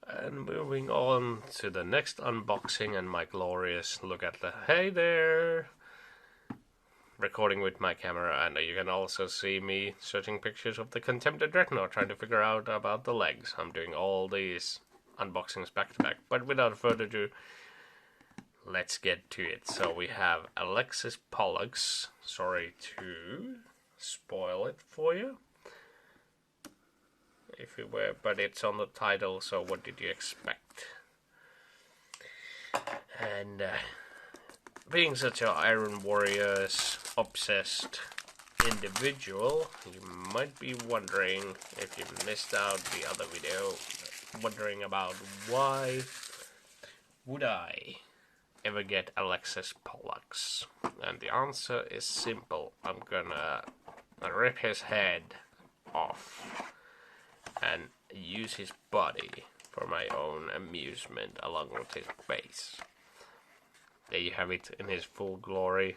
And moving on to the next unboxing and my glorious look at the hey there recording with my camera, and you can also see me searching pictures of the Contemptor Dreadnought trying to figure out about the legs. I'm doing all these unboxings back to back, but without further ado, let's get to it. So we have Alexis Polux. Sorry to spoil it for you, if you were, but it's on the title, so what did you expect? And being such an Iron Warriors obsessed individual, you might be wondering, if you missed out the other video, wondering about why would I ever get Alexis Polux? And the answer is simple. I'm gonna rip his head off and use his body for my own amusement along with his base. There you have it in his full glory.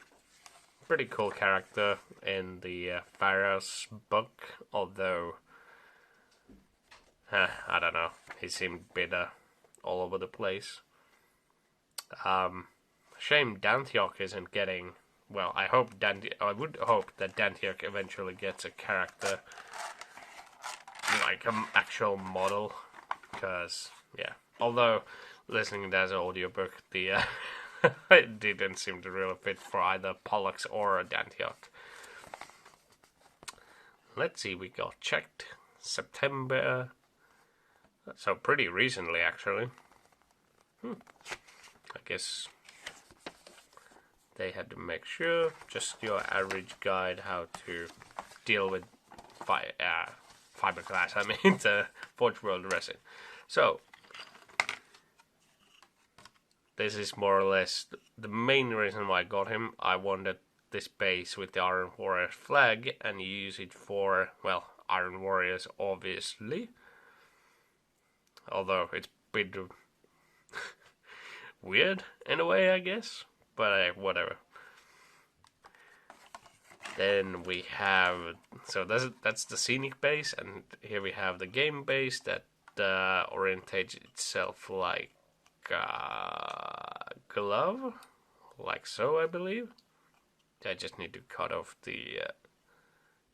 Pretty cool character in the Pharaoh's book, although I don't know, he seemed bitter all over the place. Shame Dantiok isn't getting, well, I would hope that Dantiok eventually gets a character like an actual model, because yeah, although listening to as an audiobook, the it didn't seem to really fit for either Pollux or Dantiok. Let's see, we got checked September, so pretty recently actually. I guess they had to make sure, just your average guide how to deal with fiberglass, I mean, the Forge World resin. So, this is more or less the main reason why I got him. I wanted this base with the Iron Warriors flag and use it for, well, Iron Warriors, obviously. Although it's a bit weird in a way, I guess. But whatever. Then we have, so that's the scenic base, and here we have the game base that orientates itself like a glove, like so, I believe. I just need to cut off the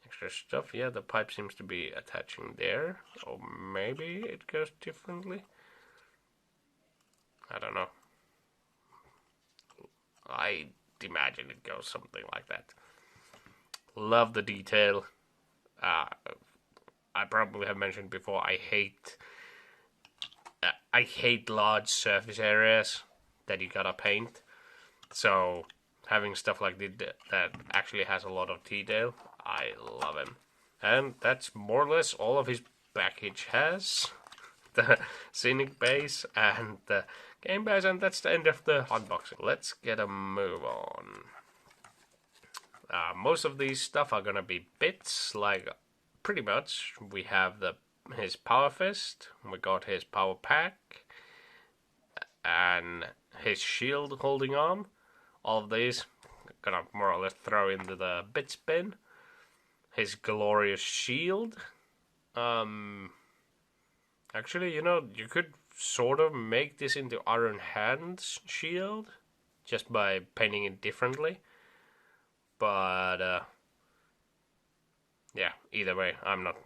extra stuff. Yeah, the pipe seems to be attaching there, or maybe it goes differently. I don't know. I'd imagine it goes something like that. Love the detail. I probably have mentioned before, I hate large surface areas that you gotta paint. So having stuff like that actually has a lot of detail, I love him. And that's more or less all of his package has. The scenic base and the game base, and that's the end of the unboxing. Let's get a move on. Most of these stuff are gonna be bits, like pretty much. We have his Power Fist, we got his Power Pack, and his shield holding arm. All of these gonna more or less throw into the bits bin. His glorious shield. Actually, you know, you could sort of make this into Iron Hand's shield just by painting it differently. But yeah, either way, I'm not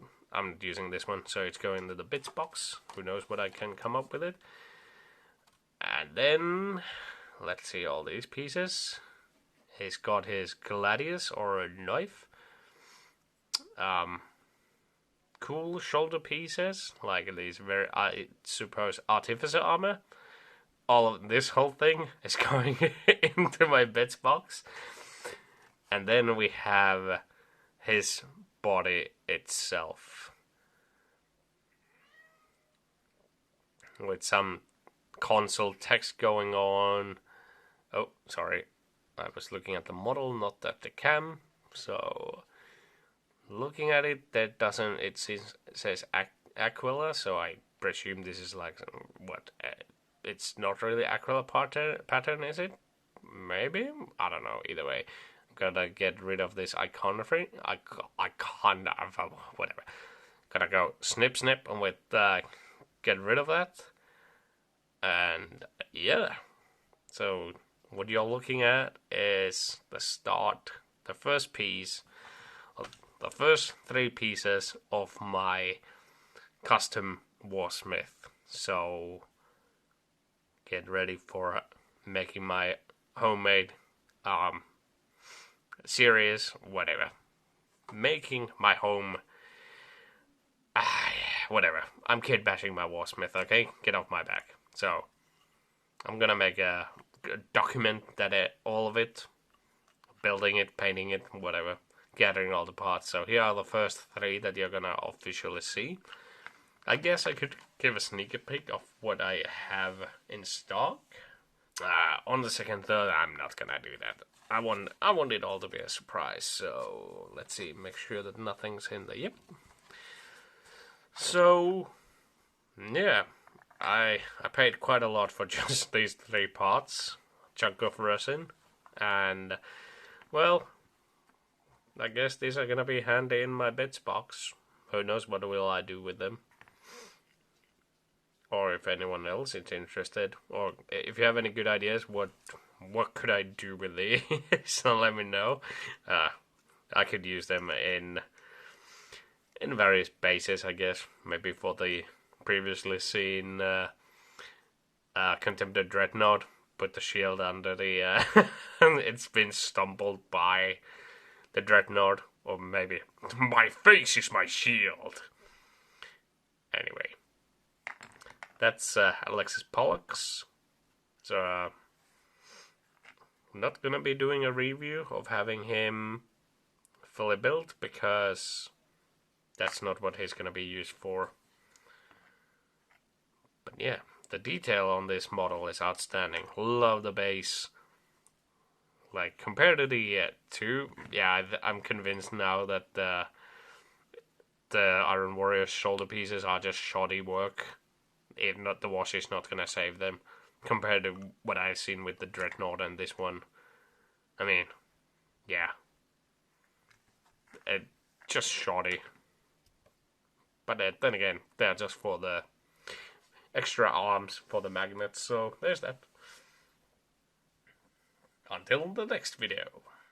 using this one, so it's going to the bits box. Who knows what I can come up with it. And then let's see all these pieces. He's got his gladius or a knife. Cool shoulder pieces, like these very, I suppose, artificer armor. All of this whole thing is going into my bits box. And then we have his body itself, with some console text going on. Oh, sorry, I was looking at the model, not at the cam. So, looking at it, it says Aquila, so I presume this is like, what, it's not really Aquila pattern, is it? Maybe? I don't know, either way. Gotta get rid of this iconography. Whatever. Gotta go snip and with get rid of that. And yeah, so what you're looking at is the start, the first piece, the first 3 pieces of my custom Warsmith. So get ready for making my homemade series, whatever. Making my home, whatever. I'm kid bashing my Warsmith, okay? Get off my back. So I'm gonna make a document that all of it, building it, painting it, whatever, gathering all the parts. So here are the first 3 that you're gonna officially see. I guess I could give a sneak peek of what I have in stock. On the second third, I'm not gonna do that. I want it all to be a surprise. So let's see, make sure that nothing's in the yep. So yeah, I paid quite a lot for just these 3 parts, chunk of resin, and well, I guess these are gonna be handy in my bits box. Who knows what will I do with them? Or if anyone else is interested, or if you have any good ideas, what could I do with these? So let me know. I could use them in various bases, I guess. Maybe for the previously seen Contemptor Dreadnought, put the shield under the. It's been stumbled by the Dreadnought, or maybe my face is my shield. Anyway. That's Alexis Polux. So, I'm not gonna be doing a review of having him fully built because that's not what he's gonna be used for. But yeah, the detail on this model is outstanding. Love the base. Like, compared to the 2, yeah, I'm convinced now that the Iron Warrior's shoulder pieces are just shoddy work. If not, the wash is not gonna save them compared to what I've seen with the Dreadnought and this one. I mean, yeah, just shoddy. But then again, they're just for the extra arms for the magnets. So there's that. Until the next video.